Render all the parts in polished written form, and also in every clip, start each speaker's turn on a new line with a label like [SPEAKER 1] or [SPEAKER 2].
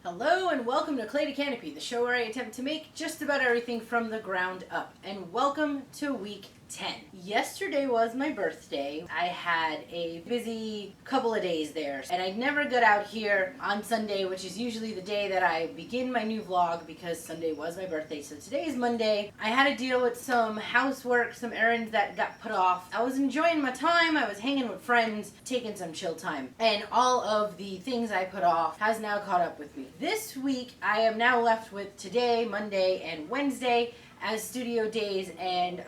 [SPEAKER 1] Hello and welcome to Clay to Canopy, the show where I attempt to make just about everything from the ground up. And welcome to week 10. Yesterday was my birthday. I had a busy couple of days there, and I never got out here on Sunday, which is usually the day that I begin my new vlog because Sunday was my birthday. So today is Monday. I had to deal with some housework, some errands that got put off. I was enjoying my time. I was hanging with friends, taking some chill time. And all of the things I put off has now caught up with me. This week, I am now left with today, Monday, and Wednesday as studio days, and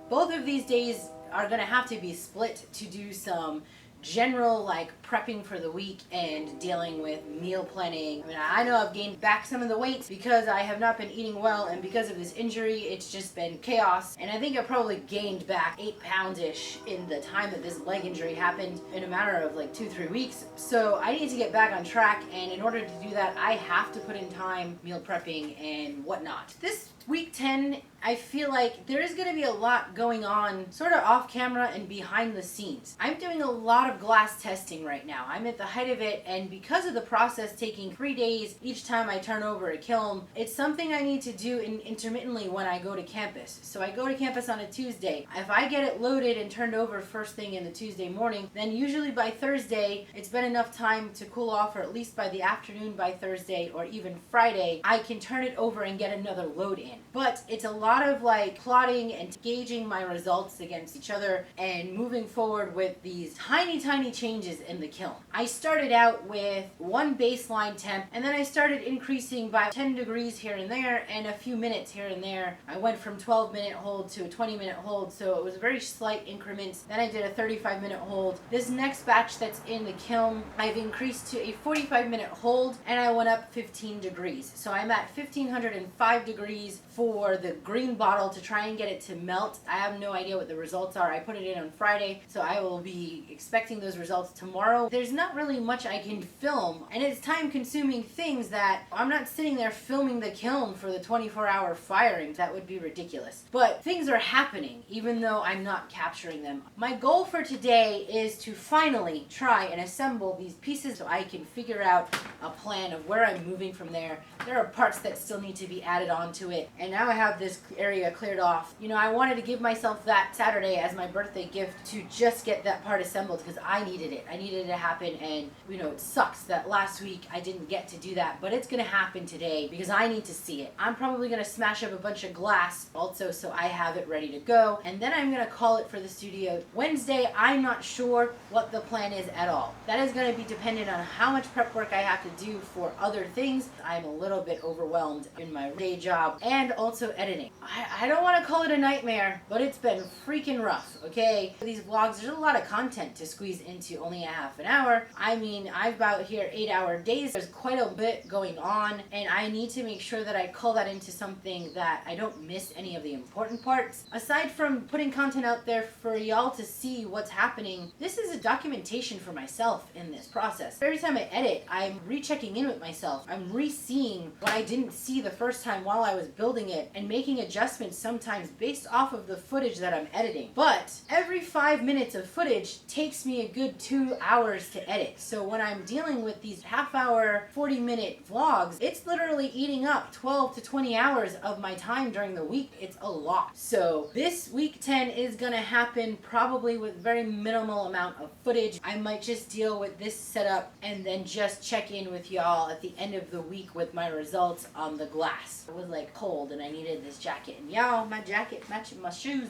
[SPEAKER 1] both of these days are going to have to be split to do some general prepping for the week and dealing with meal planning. I mean, I know I've gained back some of the weight because I have not been eating well, and because of this injury it's just been chaos, and I think I probably gained back 8 pounds-ish in the time that this leg injury happened in a matter of 2-3 weeks. So I need to get back on track, and in order to do that I have to put in time meal prepping and whatnot. This week 10, I feel like there is going to be a lot going on sort of off camera and behind the scenes. I'm doing a lot of glass testing right now. I'm at the height of it, and because of the process taking 3 days each time I turn over a kiln, it's something I need to do intermittently when I go to campus. So I go to campus on a Tuesday. If I get it loaded and turned over first thing in the Tuesday morning, then usually by Thursday it's been enough time to cool off, or at least by the afternoon by Thursday or even Friday I can turn it over and get another load in. But it's a lot of plotting and gauging my results against each other and moving forward with these tiny changes in the kiln. I started out with one baseline temp, and then I started increasing by 10 degrees here and there and a few minutes here and there. I went from 12-minute hold to a 20-minute hold, so it was very slight increments. Then I did a 35-minute hold. This next batch that's in the kiln, I've increased to a 45-minute hold, and I went up 15 degrees. So I'm at 1505 degrees for the green bottle to try and get it to melt. I have no idea what the results are. I put it in on Friday, so I will be expecting those results tomorrow. There's not really much I can film, and it's time-consuming things that I'm not sitting there filming the kiln for the 24-hour firing. That would be ridiculous. But things are happening, even though I'm not capturing them. My goal for today is to finally try and assemble these pieces so I can figure out a plan of where I'm moving from there. There are parts that still need to be added onto it, and now I have this area cleared off. You know, I wanted to give myself that Saturday as my birthday gift to just get that part assembled because I needed it. I needed it to happen, and it sucks that last week I didn't get to do that, but it's gonna happen today because I need to see it. I'm probably gonna smash up a bunch of glass also so I have it ready to go, and then I'm gonna call it for the studio. Wednesday, I'm not sure what the plan is at all. That is gonna be dependent on how much prep work I have to do for other things. I'm a little bit overwhelmed in my day job and also editing. I don't want to call it a nightmare, but it's been freaking rough, okay? These vlogs, there's a lot of content to squeeze into only a half an hour. I mean, I've about here 8-hour days. There's quite a bit going on, and I need to make sure that I cull that into something that I don't miss any of the important parts. Aside from putting content out there for y'all to see what's happening, this is a documentation for myself in this process. Every time I edit, I'm rechecking in with myself. I'm re-seeing what I didn't see the first time while I was building it and making adjustments sometimes based off of the footage that I'm editing. But every 5 minutes of footage takes me a good 2 hours to edit. So when I'm dealing with these half-hour, 40-minute vlogs, it's literally eating up 12 to 20 hours of my time during the week. It's a lot. So this week 10 is gonna happen probably with very minimal amount of footage. I might just deal with this setup and then just check in with y'all at the end of the week with my results on the glass. It was cold and I needed this jacket, and y'all, my jacket matching my shoes.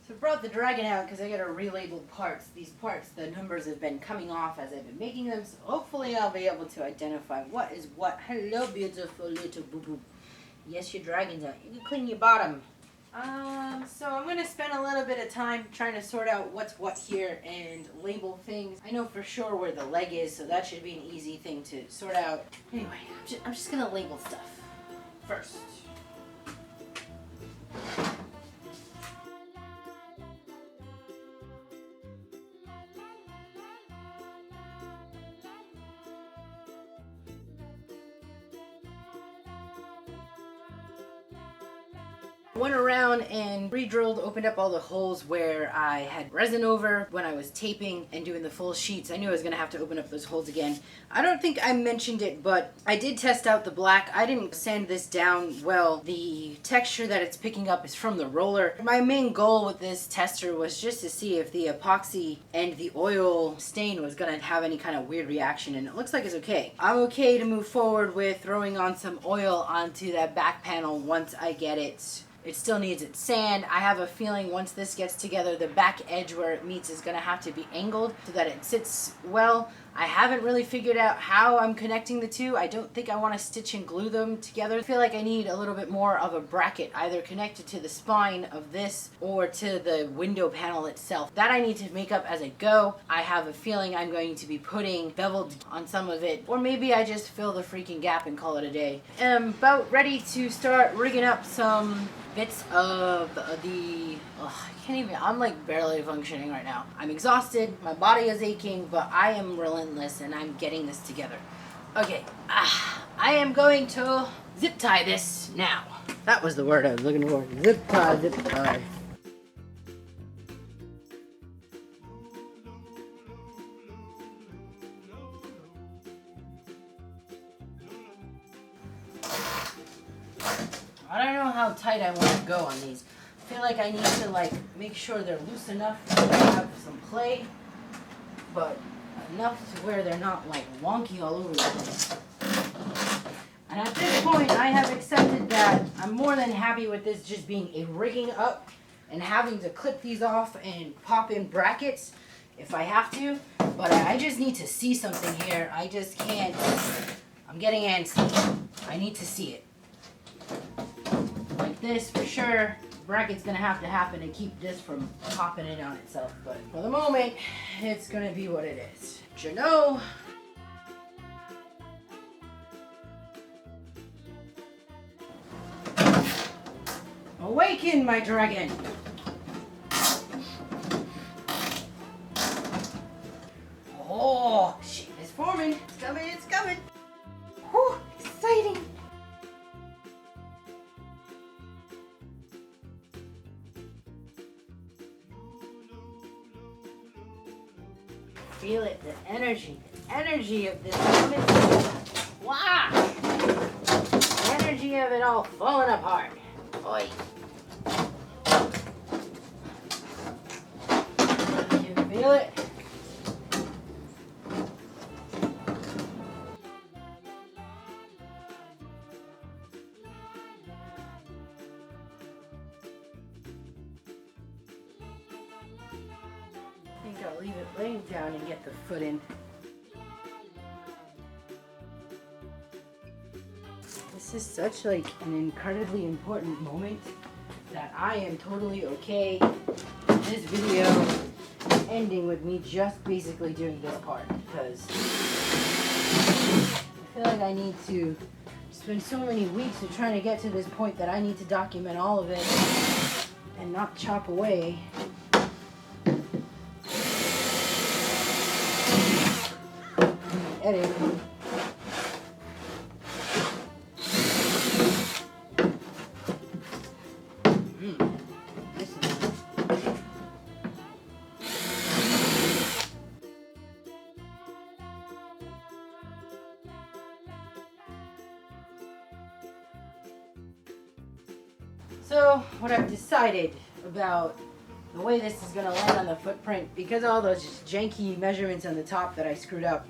[SPEAKER 1] So I brought the Dragon out because I gotta relabel parts. These parts, the numbers have been coming off as I've been making them, so hopefully I'll be able to identify what is what. Hello, beautiful little boo-boo. Yes, your Dragon's out. You can clean your bottom. So I'm going to spend a little bit of time trying to sort out what's what here and label things. I know for sure where the leg is, so that should be an easy thing to sort out. Anyway, I'm just going to label stuff first. Went around and re-drilled, opened up all the holes where I had resin over when I was taping and doing the full sheets. I knew I was gonna have to open up those holes again. I don't think I mentioned it, but I did test out the black. I didn't sand this down well. The texture that it's picking up is from the roller. My main goal with this tester was just to see if the epoxy and the oil stain was gonna have any kind of weird reaction, and it looks like it's okay. I'm okay to move forward with throwing on some oil onto that back panel once I get it. It still needs its sand. I have a feeling once this gets together, the back edge where it meets is gonna have to be angled so that it sits well. I haven't really figured out how I'm connecting the two. I don't think I want to stitch and glue them together. I feel like I need a little bit more of a bracket, either connected to the spine of this or to the window panel itself. That I need to make up as I go. I have a feeling I'm going to be putting beveled on some of it, or maybe I just fill the freaking gap and call it a day. I'm about ready to start rigging up some bits of I can't even, I'm like barely functioning right now. I'm exhausted, my body is aching, but I am relentless and I'm getting this together. Okay, I am going to zip tie this now. That was the word I was looking for. Zip tie, zip tie. I don't know how tight I want to go on these. I feel like I need to make sure they're loose enough to have some play, but enough to where they're not wonky all over the place. And at this point, I have accepted that I'm more than happy with this just being a rigging up and having to clip these off and pop in brackets if I have to, but I just need to see something here. I just can't. I'm getting antsy. I need to see it. Like this for sure. Bracket's gonna have to happen to keep this from popping in on itself, but for the moment it's gonna be what it is. You know. Awaken, my dragon. Oh shit, it's forming. It's coming, it's coming. Whew, exciting. Feel it, the energy of this moment. Wow! The energy of it all falling apart. Oi. You feel it? I think I'll leave it laying down and get the foot in. This is such an incredibly important moment that I am totally okay with this video ending with me just basically doing this part, because I feel like I need to spend so many weeks of trying to get to this point that I need to document all of it and not chop away. Edit. So what I've decided about the way this is going to land on the footprint, because of all those janky measurements on the top that I screwed up,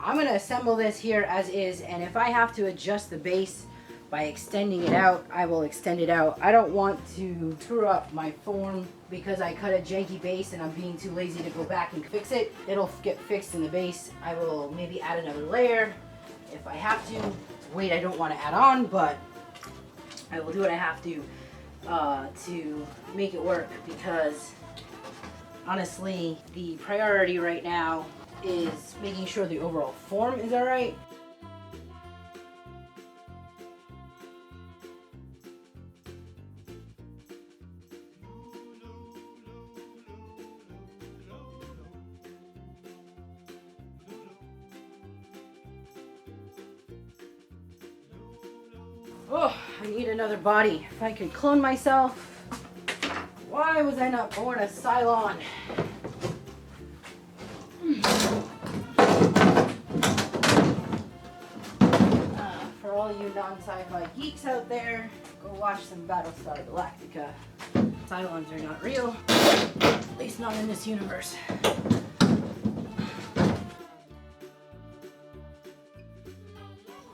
[SPEAKER 1] I'm going to assemble this here as is, and if I have to adjust the base by extending it out, I will extend it out. I don't want to screw up my form because I cut a janky base and I'm being too lazy to go back and fix it. It'll get fixed in the base. I will maybe add another layer if I have to. Weight I don't want to add on, but I will do what I have to make it work, because honestly the priority right now is making sure the overall form is alright. Oh, I need another body. If I could clone myself, why was I not born a Cylon? For all you non-sci-fi geeks out there, go watch some Battlestar Galactica. Cylons are not real, at least not in this universe.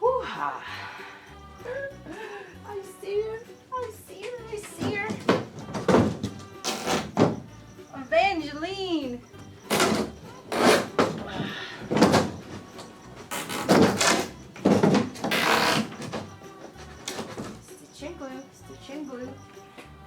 [SPEAKER 1] Whoo-ha! I see her! I see her! I see her! Evangeline! Stitch and glue, stitch and glue.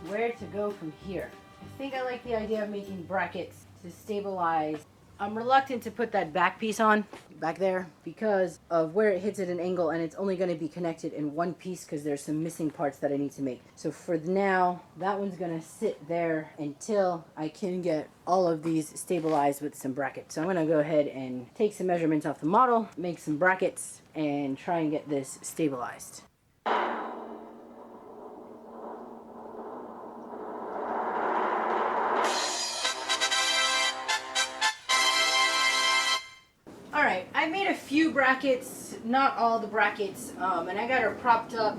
[SPEAKER 1] Where to go from here? I think I like the idea of making brackets to stabilize. I'm reluctant to put that back piece on back there because of where it hits at an angle, and it's only going to be connected in one piece because there's some missing parts that I need to make. So for now, that one's going to sit there until I can get all of these stabilized with some brackets. So I'm going to go ahead and take some measurements off the model, make some brackets, and try and get this stabilized. Alright, I made a few brackets, not all the brackets, and I got her propped up.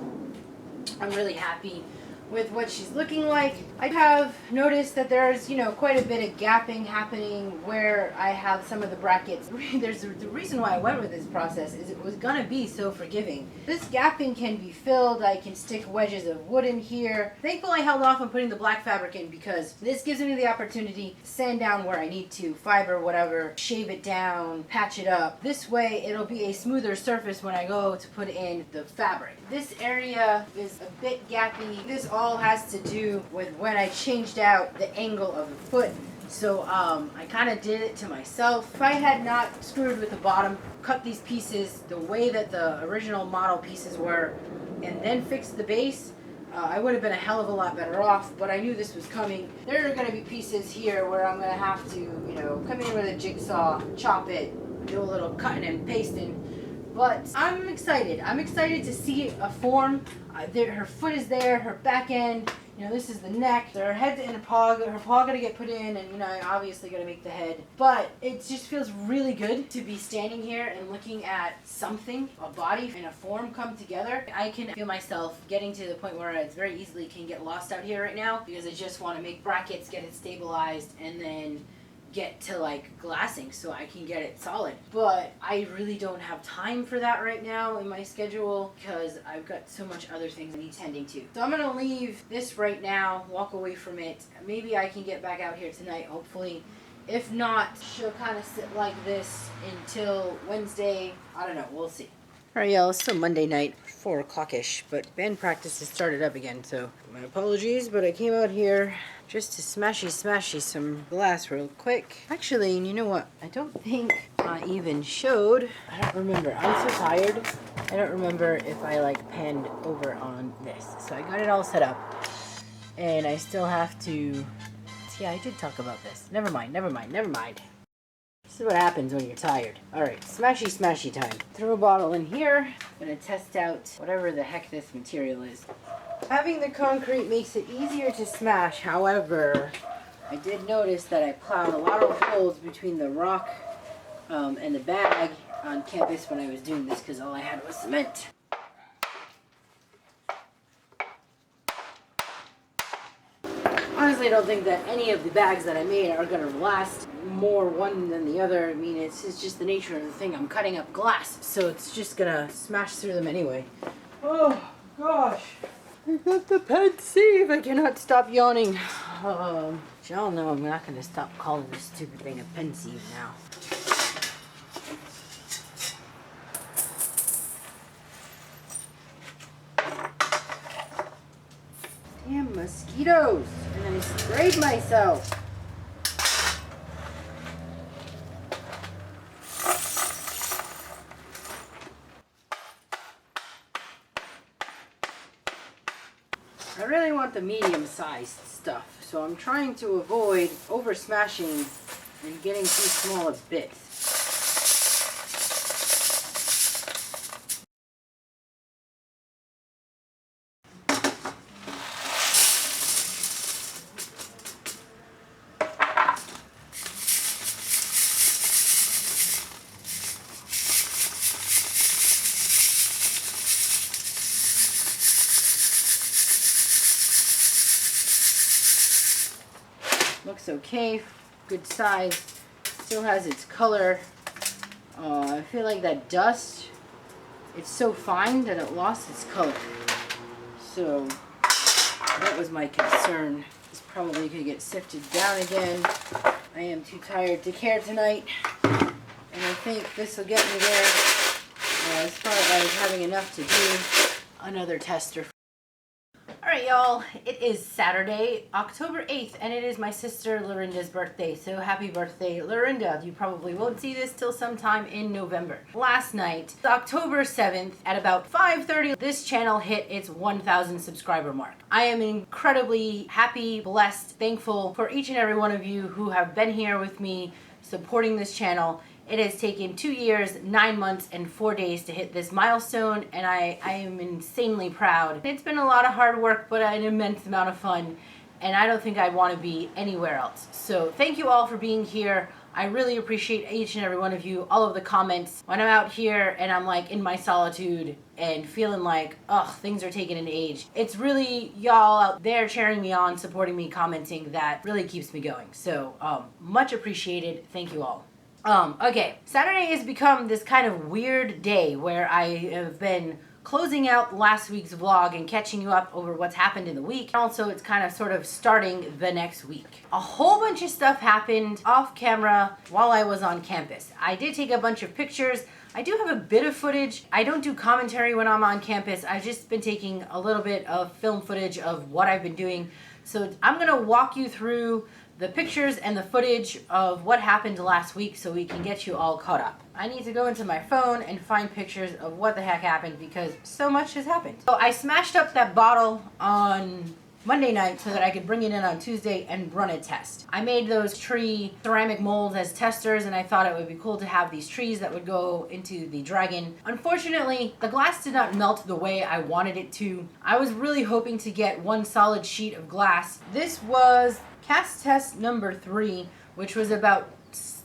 [SPEAKER 1] I'm really happy with what she's looking like. I have noticed that there's, quite a bit of gapping happening where I have some of the brackets. The reason why I went with this process is it was gonna be so forgiving. This gapping can be filled. I can stick wedges of wood in here. Thankful I held off on putting the black fabric in because this gives me the opportunity to sand down where I need to, fiber, whatever, shave it down, patch it up. This way it'll be a smoother surface when I go to put in the fabric. This area is a bit gappy. This all has to do with when I changed out the angle of the foot. So I kind of did it to myself. If I had not screwed with the bottom, cut these pieces the way that the original model pieces were, and then fixed the base, I would have been a hell of a lot better off, but I knew this was coming. There are going to be pieces here where I'm going to have to, come in with a jigsaw, chop it, do a little cutting and pasting. But I'm excited. I'm excited to see a form. Her foot is there, her back end, this is the neck. Her head's in her paw gonna get put in, and I obviously gotta make the head. But it just feels really good to be standing here and looking at something, a body and a form come together. I can feel myself getting to the point where I very easily can get lost out here right now because I just want to make brackets, get it stabilized, and then get to glassing so I can get it solid. But I really don't have time for that right now in my schedule because I've got so much other things I need tending to. So I'm gonna leave this right now, walk away from it. Maybe I can get back out here tonight, hopefully. If not, she'll kind of sit like this until Wednesday. I don't know, we'll see. Alright y'all, it's still Monday night, 4 o'clock-ish, but band practice has started up again, so my apologies, but I came out here just to smashy some glass real quick. Actually, and you know what? I don't think I even showed. I don't remember. I'm so tired. I don't remember if I panned over on this. So I got it all set up. And I still have to... Yeah, I did talk about this. Never mind. This is what happens when you're tired. Alright, smashy time. Throw a bottle in here. I'm gonna test out whatever the heck this material is. Having the concrete makes it easier to smash. However, I did notice that I plowed a lot of holes between the rock and the bag on campus when I was doing this because all I had was cement. Honestly, I don't think that any of the bags that I made are going to last more one than the other. I mean, it's just the nature of the thing. I'm cutting up glass, so it's just going to smash through them anyway. Oh, gosh. I got the pensieve. I cannot stop yawning. Y'all know I'm not going to stop calling this stupid thing a pensieve now. Damn mosquitoes. And I sprayed myself. I really want the medium-sized stuff, so I'm trying to avoid over smashing and getting too small of bits. Looks okay, good size, still has its color. I feel like that dust, it's so fine that it lost its color. So that was my concern. This probably could get sifted down again. I am too tired to care tonight, and I think this will get me there as far as having enough to do another tester. Alright y'all, it is Saturday, October 8th, and it is my sister Lorinda's birthday, so happy birthday, Lorinda. You probably won't see this till sometime in November. Last night, October 7th, at about 5:30, this channel hit its 1,000 subscriber mark. I am incredibly happy, blessed, thankful for each and every one of you who have been here with me, supporting this channel. It has taken 2 years, 9 months, and 4 days to hit this milestone, and I am insanely proud. It's been a lot of hard work, but an immense amount of fun, and I don't think I'd want to be anywhere else. So thank you all for being here. I really appreciate each and every one of you, all of the comments. When I'm out here and I'm like in my solitude and feeling like, ugh, things are taking an age, it's really y'all out there cheering me on, supporting me, commenting, that really keeps me going. So much appreciated. Thank you all. Okay, Saturday has become this kind of weird day where I have been closing out last week's vlog and catching you up over what's happened in the week. Also, it's kind of sort of starting the next week. A whole bunch of stuff happened off camera while I was on campus. I did take a bunch of pictures. I do have a bit of footage. I don't do commentary when I'm on campus. I've just been taking a little bit of film footage of what I've been doing. So I'm gonna walk you through the pictures and the footage of what happened last week so we can get you all caught up. I need to go into my phone and find pictures of what the heck happened because so much has happened. So I smashed up that bottle on Monday night so that I could bring it in on Tuesday and run a test. I made those tree ceramic molds as testers, and I thought it would be cool to have these trees that would go into the dragon. Unfortunately, the glass did not melt the way I wanted it to. I was really hoping to get one solid sheet of glass. This was cast test number 3, which was about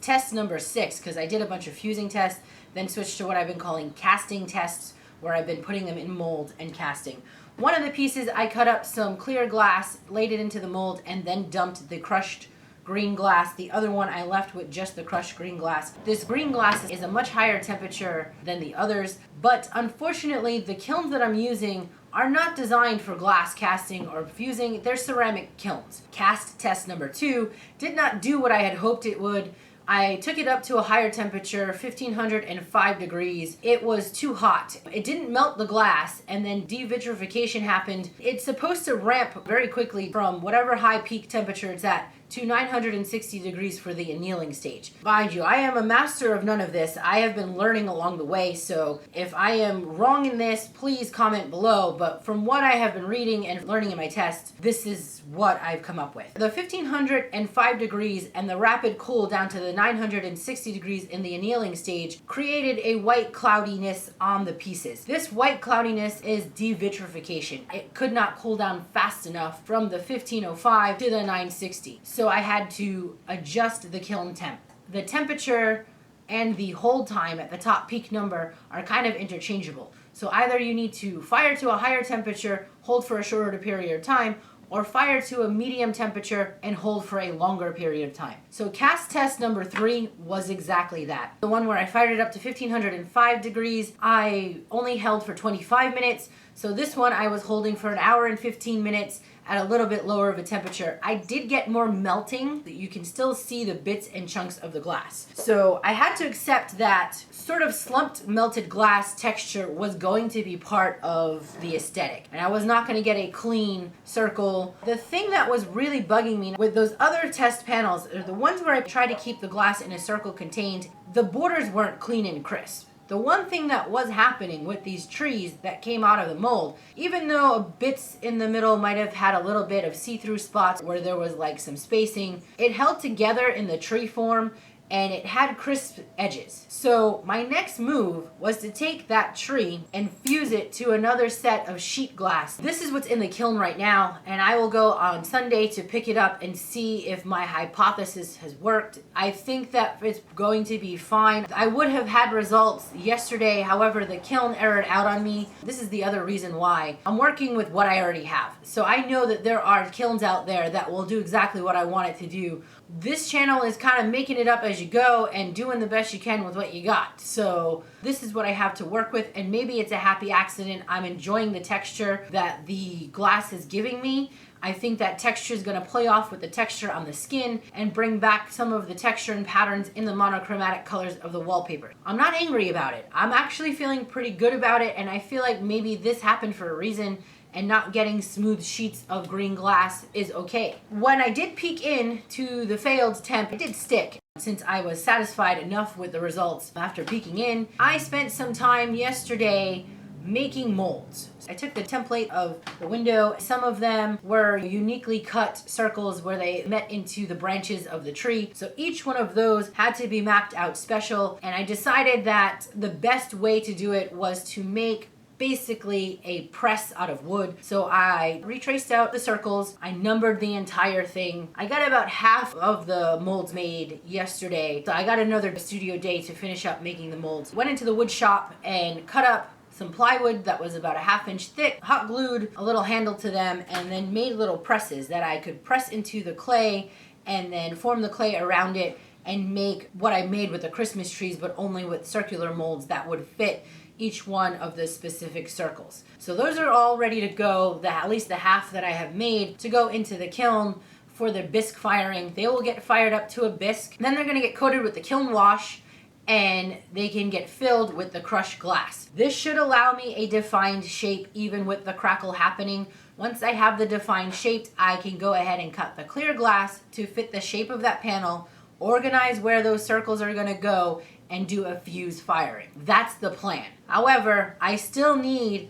[SPEAKER 1] test number 6, because I did a bunch of fusing tests, then switched to what I've been calling casting tests, where I've been putting them in mold and casting. One of the pieces, I cut up some clear glass, laid it into the mold, and then dumped the crushed green glass. The other one I left with just the crushed green glass. This green glass is a much higher temperature than the others, but unfortunately the kilns that I'm using are not designed for glass casting or fusing. They're ceramic kilns. Cast test number 2 did not do what I had hoped it would. I took it up to a higher temperature, 1505 degrees. It was too hot. It didn't melt the glass, and then devitrification happened. It's supposed to ramp very quickly from whatever high peak temperature it's at to 960 degrees for the annealing stage. Mind you, I am a master of none of this. I have been learning along the way, so if I am wrong in this, please comment below, but from what I have been reading and learning in my tests, this is what I've come up with. The 1505 degrees and the rapid cool down to the 960 degrees in the annealing stage created a white cloudiness on the pieces. This white cloudiness is devitrification. It could not cool down fast enough from the 1505 to the 960. So I had to adjust the kiln temp. The temperature and the hold time at the top peak number are kind of interchangeable. So either you need to fire to a higher temperature, hold for a shorter period of time, or fire to a medium temperature and hold for a longer period of time. So cast test number 3 was exactly that. The one where I fired it up to 1505 degrees, I only held for 25 minutes. So this one I was holding for an hour and 15 minutes at a little bit lower of a temperature. I did get more melting, but you can still see the bits and chunks of the glass. So I had to accept that sort of slumped melted glass texture was going to be part of the aesthetic, and I was not going to get a clean circle. The thing that was really bugging me with those other test panels, or the ones where I tried to keep the glass in a circle contained, the borders weren't clean and crisp. The one thing that was happening with these trees that came out of the mold, even though bits in the middle might have had a little bit of see-through spots where there was like some spacing, it held together in the tree form, and it had crisp edges. So my next move was to take that tree and fuse it to another set of sheet glass. This is what's in the kiln right now, and I will go on Sunday to pick it up and see if my hypothesis has worked. I think that it's going to be fine. I would have had results yesterday, however, the kiln errored out on me. This is the other reason why. I'm working with what I already have. So I know that there are kilns out there that will do exactly what I want it to do. This channel is kind of making it up as you go and doing the best you can with what you got. So this is what I have to work with, and maybe it's a happy accident. I'm enjoying the texture that the glass is giving me. I think that texture is going to play off with the texture on the skin and bring back some of the texture and patterns in the monochromatic colors of the wallpaper. I'm not angry about it. I'm actually feeling pretty good about it, and I feel like maybe this happened for a reason, and not getting smooth sheets of green glass is okay. When I did peek in to the failed temp, it did stick. Since I was satisfied enough with the results after peeking in, I spent some time yesterday making molds. I took the template of the window. Some of them were uniquely cut circles where they met into the branches of the tree. So each one of those had to be mapped out special, and I decided that the best way to do it was to make basically a press out of wood. So I retraced out the circles, I numbered the entire thing. I got about half of the molds made yesterday, so I got another studio day to finish up making the molds. Went into the wood shop and cut up some plywood that was about a 1/2 inch thick, hot glued a little handle to them, and then made little presses that I could press into the clay and then form the clay around it and make what I made with the Christmas trees, but only with circular molds that would fit each one of the specific circles. So those are all ready to go, at least the half that I have made, to go into the kiln for the bisque firing. They will get fired up to a bisque. Then they're gonna get coated with the kiln wash, and they can get filled with the crushed glass. This should allow me a defined shape even with the crackle happening. Once I have the defined shape, I can go ahead and cut the clear glass to fit the shape of that panel, organize where those circles are gonna go, and do a fuse firing. That's the plan. However, I still need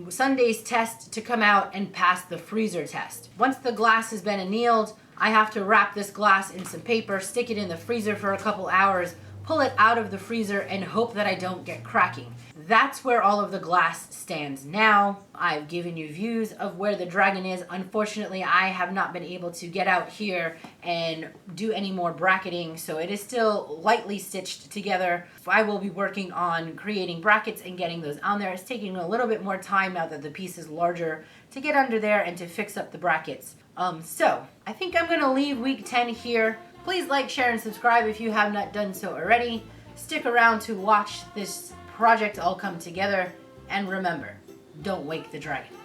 [SPEAKER 1] Sunday's test to come out and pass the freezer test. Once the glass has been annealed, I have to wrap this glass in some paper, stick it in the freezer for a couple hours, pull it out of the freezer, and hope that I don't get cracking. That's where all of the glass stands now. I've given you views of where the dragon is. Unfortunately, I have not been able to get out here and do any more bracketing, so it is still lightly stitched together. I will be working on creating brackets and getting those on there. It's taking a little bit more time now that the piece is larger to get under there and to fix up the brackets. So I think I'm gonna leave week 10 here. Please like, share, and subscribe if you have not done so already. Stick around to watch this project all come together. And remember, don't wake the dragon.